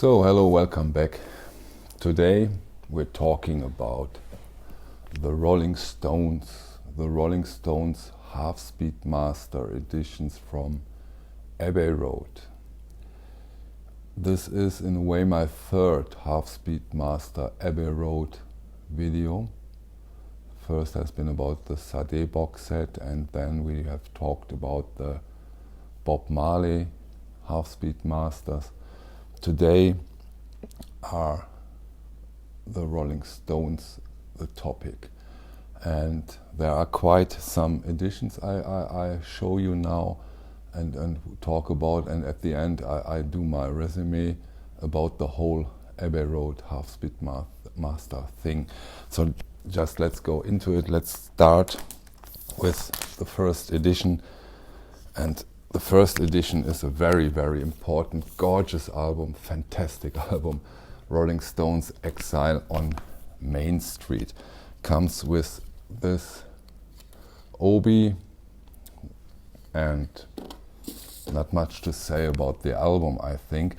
So, hello, welcome back. Today we're talking about the Rolling Stones half-speed master editions from Abbey Road. This is in a way my third half-speed master Abbey Road video. First has been about the Sade box set, and then we have talked about the Bob Marley half-speed masters. Today are the Rolling Stones the topic, and there are quite some editions I show you now and talk about, and at the end I do my resume about the whole Abbey Road half-speed master thing. So just let's go into it. Let's start with the first edition, and the first edition is a very, very important, gorgeous album, fantastic album, Rolling Stones Exile on Main Street. Comes with this Obi, and not much to say about the album, I think,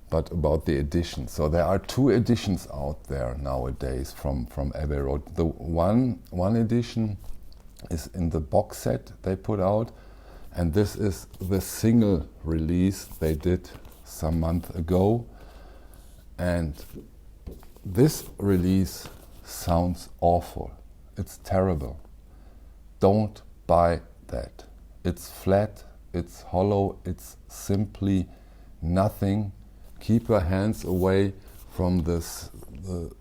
but about the edition. So there are two editions out there nowadays from Abbey Road. The one edition is in the box set they put out, and this is the single release they did some month ago. And this release sounds awful. It's terrible. Don't buy that. It's flat, it's hollow, it's simply nothing. Keep your hands away from this,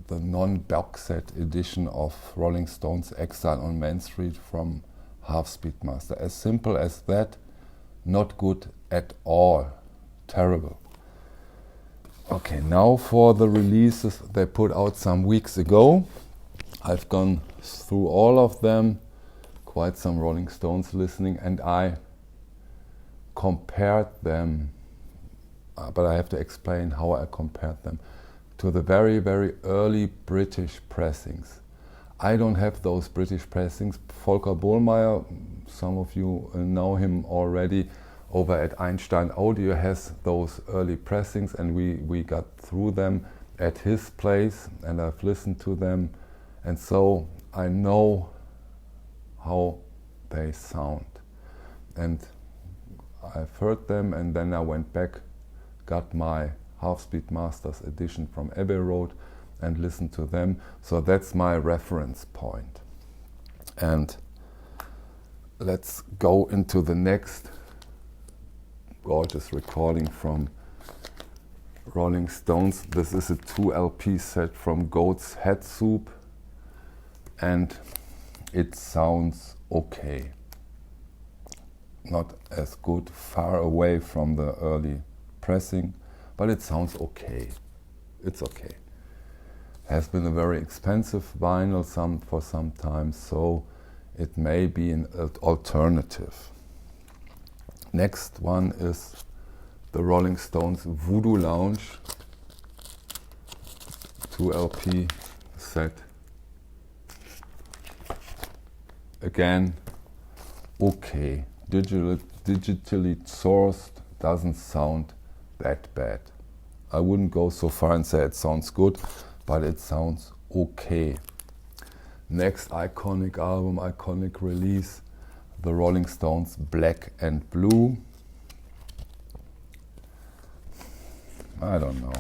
the non-box set edition of Rolling Stones Exile on Main Street from Half-Speed Master. As simple as that. Not good at all. Terrible. Okay, now for the releases they put out some weeks ago. I've gone through all of them, quite some Rolling Stones listening, and I compared them, but I have to explain how I compared them to the very, very early British pressings. I don't have those British pressings. Volker Bohlmeier, some of you know him already, over at Einstein Audio has those early pressings, and we got through them at his place, and I've listened to them, and so I know how they sound. And I've heard them, and then I went back, got my Half-Speed Masters edition from Abbey Road, and listened to them. So that's my reference point. And let's go into the next gorgeous recording from Rolling Stones. This is a 2 LP set from Goat's Head Soup, and it sounds okay. Not as good, far away from the early pressing, but it sounds okay. It's okay. Has been a very expensive vinyl for some time, so it may be an alternative. Next one is the Rolling Stones Voodoo Lounge 2 LP set. Again, okay. Digitally sourced, doesn't sound that bad. I wouldn't go so far and say it sounds good, but it sounds okay. Next iconic album, iconic release, the Rolling Stones Black and Blue. I don't know.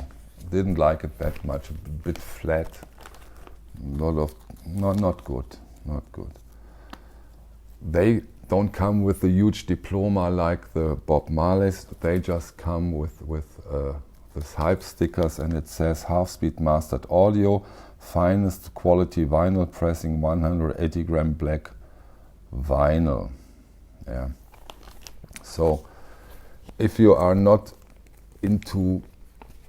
Didn't like it that much. A bit flat. Not good. Not good. They don't come with a huge diploma like the Bob Marleys. They just come with this hype stickers, and it says Half-Speed Mastered Audio, finest quality vinyl pressing, 180 gram black vinyl. Yeah. So if you are not into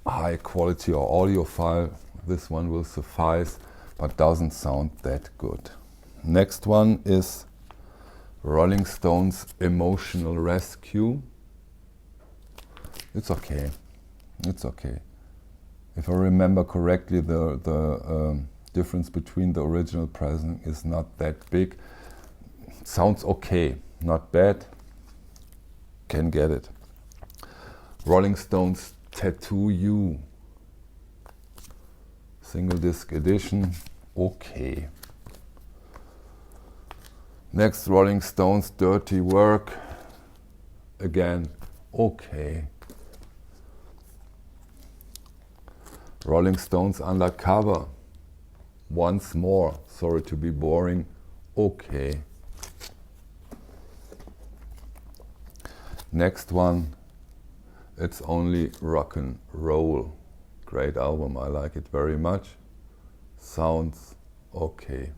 high quality or audiophile, this one will suffice, but doesn't sound that good. Next one is Rolling Stones Emotional Rescue. It's okay. It's okay. If I remember correctly, the difference between the original pressing is not that big. Sounds okay, not bad. Can get it. Rolling Stones Tattoo You single disc edition, okay. Next, Rolling Stones, Dirty Work, again, okay. Rolling Stones, Undercover, once more, sorry to be boring, okay. Next one, It's Only Rock and Roll, great album, I like it very much, sounds okay.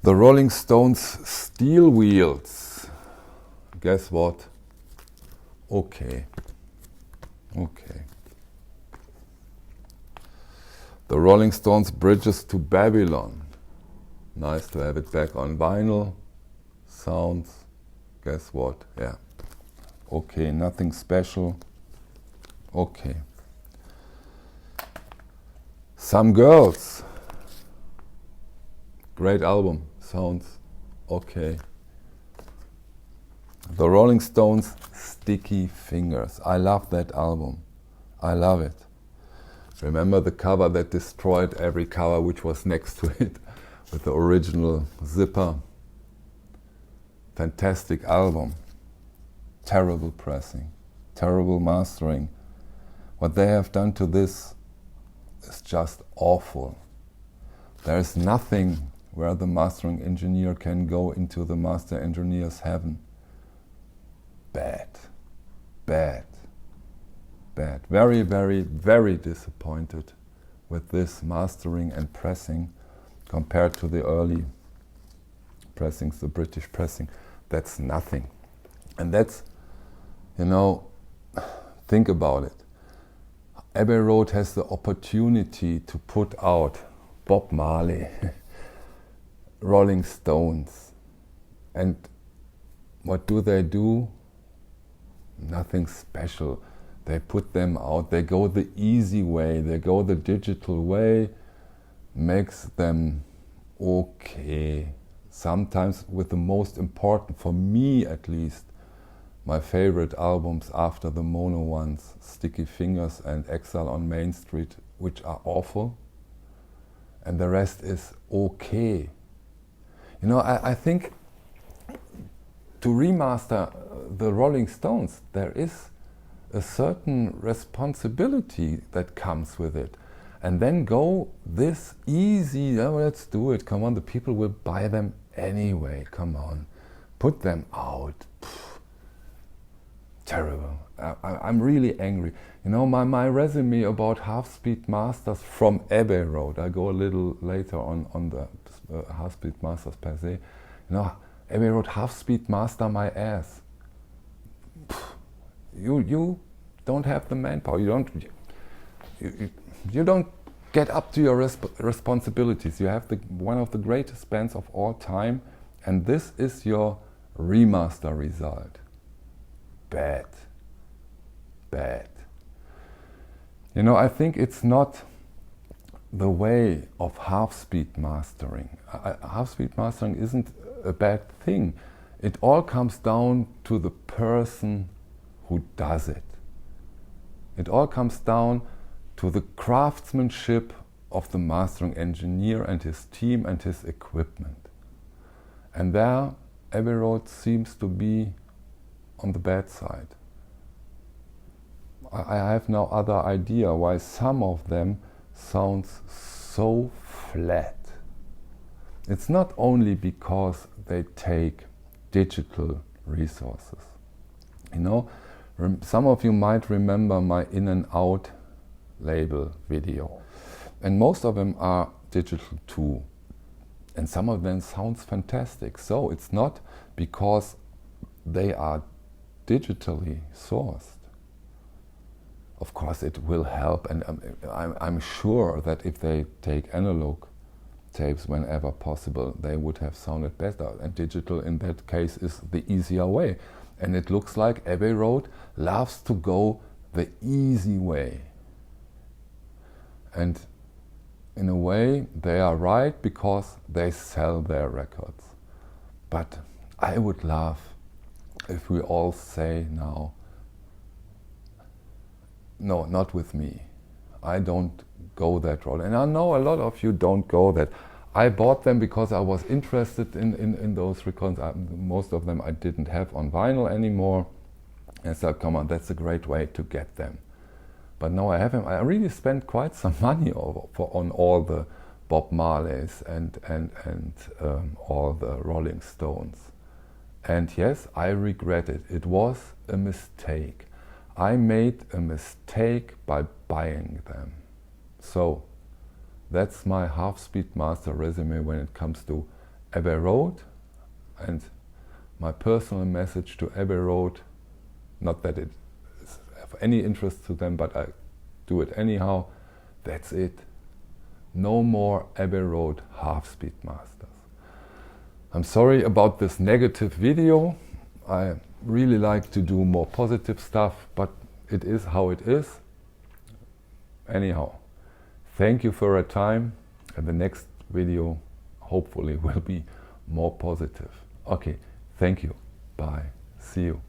The Rolling Stones, Steel Wheels, guess what? Okay. Okay. The Rolling Stones, Bridges to Babylon, nice to have it back on vinyl, sounds, guess what? Yeah. Okay, nothing special, okay. Some Girls, great album, sounds okay. The Rolling Stones, Sticky Fingers. I love that album. I love it. Remember the cover that destroyed every cover which was next to it with the original zipper. Fantastic album. Terrible pressing, terrible mastering. What they have done to this is just awful. There is nothing where the mastering engineer can go into the master engineer's heaven. Bad, bad, bad. Very, very, very disappointed with this mastering and pressing compared to the early pressings, the British pressing. That's nothing. And that's, you know, think about it. Abbey Road has the opportunity to put out Bob Marley, Rolling Stones, and what do? Nothing special. They put them out, they go the easy way, they go the digital way, makes them okay. Sometimes with the most important, for me at least, my favorite albums after the mono ones, Sticky Fingers and Exile on Main Street, which are awful, and the rest is okay. You know, I think to remaster the Rolling Stones, there is a certain responsibility that comes with it. And then go this easy, oh, let's do it, come on, the people will buy them anyway, come on. Put them out. Pfft. Terrible. I'm really angry. You know, my resume about half-speed masters from Abbey Road, I go a little later on the half-speed masters per se. You know, Abbey Road half-speed master my ass. You don't have the manpower. You don't get up to your responsibilities. You have one of the greatest bands of all time, and this is your remaster result. Bad. Bad. You know, I think it's not the way of half-speed mastering. Half-speed mastering isn't a bad thing. It all comes down to the person who does it. It all comes down to the craftsmanship of the mastering engineer and his team and his equipment. And there, Abbey Road seems to be on the bad side. I have no other idea why some of them sounds so flat. It's not only because they take digital resources. You know, some of you might remember my In and Out label video. And most of them are digital too. And some of them sounds fantastic. So it's not because they are digitally sourced. Of course it will help, and I'm sure that if they take analog tapes whenever possible, they would have sounded better. And digital in that case is the easier way. And it looks like Abbey Road loves to go the easy way. And in a way, they are right because they sell their records. But I would love if we all say now, no, not with me. I don't go that route. And I know a lot of you don't go that. I bought them because I was interested in those records. Most of them I didn't have on vinyl anymore. And so, come on, that's a great way to get them. But now I have them. I really spent quite some money on all the Bob Marleys and all the Rolling Stones. And yes, I regret it. It was a mistake. I made a mistake by buying them. So that's my half-speed master resume when it comes to Abbey Road. And my personal message to Abbey Road, not that it is of any interest to them, but I do it anyhow, that's it. No more Abbey Road half-speed masters. I'm sorry about this negative video. I really like to do more positive stuff, but it is how it is. Anyhow, thank you for your time, and the next video hopefully will be more positive. Okay, thank you. Bye. See you.